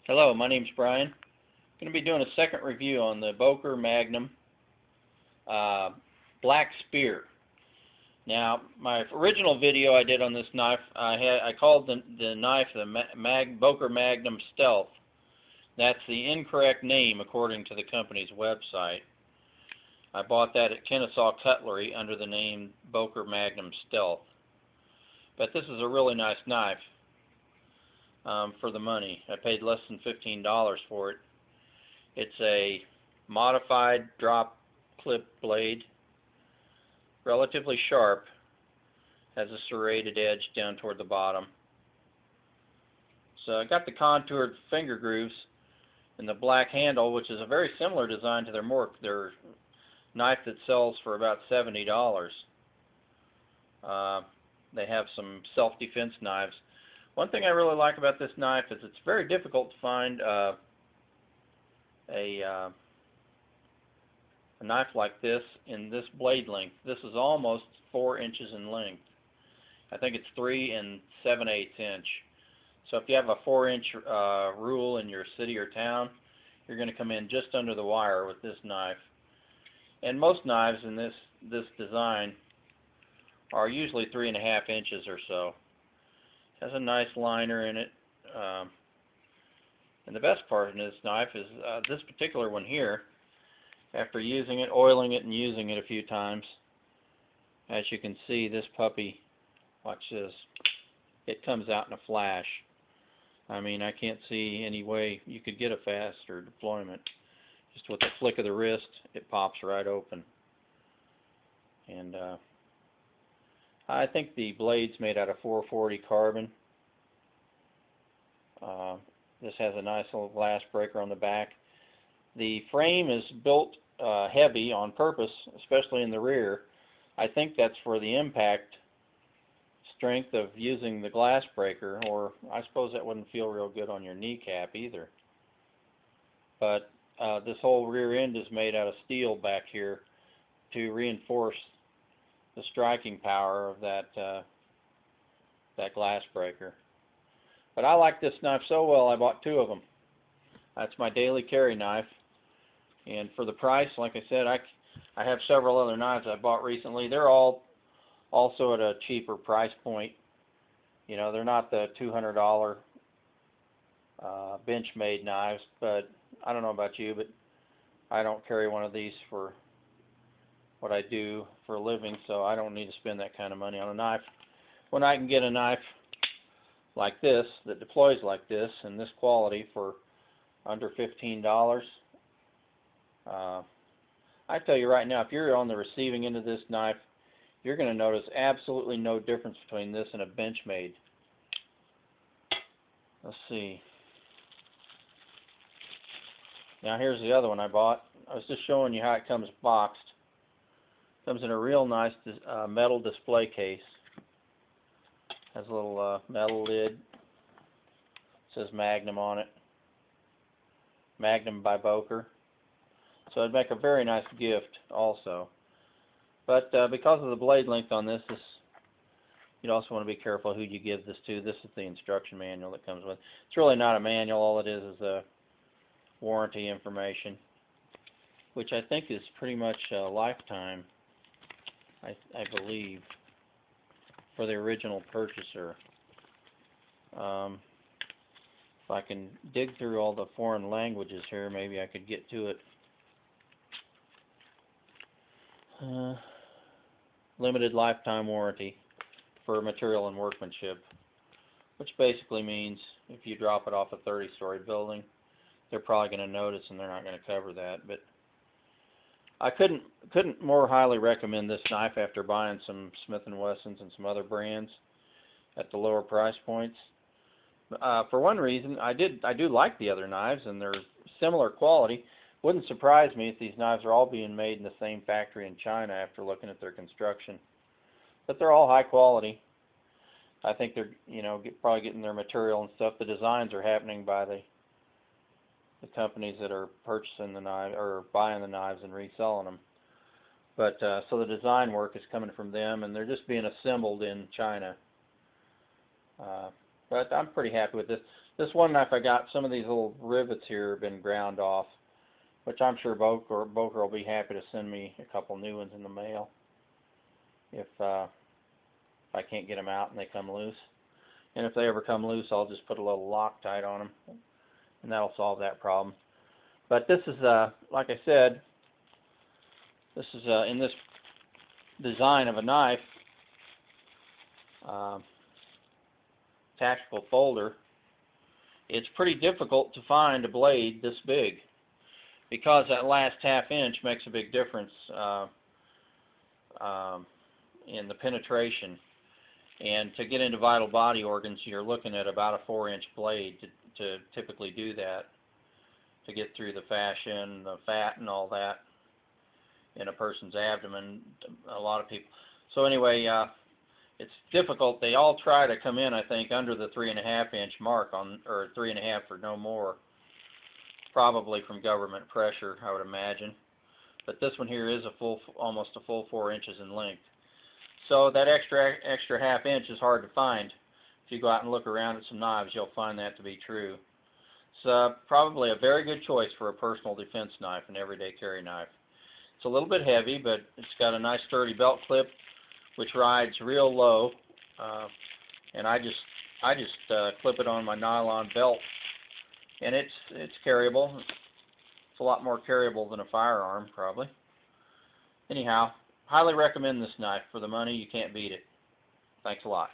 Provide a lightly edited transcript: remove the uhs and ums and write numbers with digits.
Hello, my name's Brian. I'm going to be doing a second review on the Boker Magnum Black Spear. Now, my original video I did on this knife, I called the knife the Boker Magnum Stealth. That's the incorrect name according to the company's website. I bought that at Kennesaw Cutlery under the name Boker Magnum Stealth. But this is a really nice knife. For the money. I paid less than $15 for it. It's a modified drop clip blade, relatively sharp, has a serrated edge down toward the bottom. So I got the contoured finger grooves in the black handle, which is a very similar design to their knife that sells for about $70. They have some self-defense knives. One thing I really like about this knife is it's very difficult to find a knife like this in this blade length. This is almost 4 inches in length. I think it's 3 7/8 inch. So if you have a 4-inch rule in your city or town, you're going to come in just under the wire with this knife. And most knives in this design are usually 3.5 inches or so. Has a nice liner in it, and the best part in this knife is this particular one here. After using it, oiling it, and using it a few times, as you can see, this puppy, watch this, it comes out in a flash. I mean, I can't see any way you could get a faster deployment. Just with the flick of the wrist, it pops right open. And I think the blade's made out of 440 carbon. This has a nice little glass breaker on the back. The frame is built heavy on purpose, especially in the rear. I think that's for the impact strength of using the glass breaker, or I suppose that wouldn't feel real good on your kneecap either. But this whole rear end is made out of steel back here to reinforce the striking power of that glass breaker. But I like this knife so well, I bought 2 of them. That's my daily carry knife. And for the price, like I said, I have several other knives I bought recently. They're all also at a cheaper price point. You know, they're not the $200 bench-made knives, but I don't know about you, but I don't carry one of these for what I do for a living, so I don't need to spend that kind of money on a knife. When I can get a knife like this, that deploys like this, and this quality for under $15, I tell you right now, if you're on the receiving end of this knife, you're going to notice absolutely no difference between this and a Benchmade. Let's see. Now here's the other one I bought. I was just showing you how it comes boxed. Comes in a real nice metal display case. Has a little metal lid. It says Magnum on it. Magnum by Boker. So it'd make a very nice gift also. But because of the blade length on this, you'd also want to be careful who you give this to. This is the instruction manual that comes with. It's really not a manual. All it is warranty information, which I think is pretty much a lifetime, I believe, for the original purchaser. If I can dig through all the foreign languages here, maybe I could get to it. Limited lifetime warranty for material and workmanship, which basically means if you drop it off a 30-story building, they're probably going to notice and they're not going to cover that. But I couldn't more highly recommend this knife after buying some Smith & Wessons and some other brands at the lower price points. For one reason, I do like the other knives, and they're similar quality. Wouldn't surprise me if these knives are all being made in the same factory in China after looking at their construction. But they're all high quality. I think they're probably getting their material and stuff. The designs are happening by the companies that are purchasing the knife or buying the knives and reselling them. But so the design work is coming from them, and they're just being assembled in China. But I'm pretty happy with this. This one knife I got, some of these little rivets here have been ground off, which I'm sure Boker will be happy to send me a couple new ones in the mail if I can't get them out and they come loose. And if they ever come loose, I'll just put a little Loctite on them, and that'll solve that problem. But this is, like I said, this is in this design of a knife, tactical folder. It's pretty difficult to find a blade this big because that last half inch makes a big difference in the penetration. And to get into vital body organs, you're looking at about a 4-inch blade to typically do that, to get through the fascia, the fat, and all that in a person's abdomen. A lot of people. So anyway, it's difficult. They all try to come in, I think, under the 3.5-inch mark or 3.5 or no more, probably from government pressure, I would imagine. But this one here is almost a full 4 inches in length. So that extra half inch is hard to find. If you go out and look around at some knives, you'll find that to be true. It's probably a very good choice for a personal defense knife, an everyday carry knife. It's a little bit heavy, but it's got a nice sturdy belt clip, which rides real low, and I just clip it on my nylon belt, and it's carryable. It's a lot more carryable than a firearm, probably. Anyhow, highly recommend this knife. For the money, you can't beat it. Thanks a lot.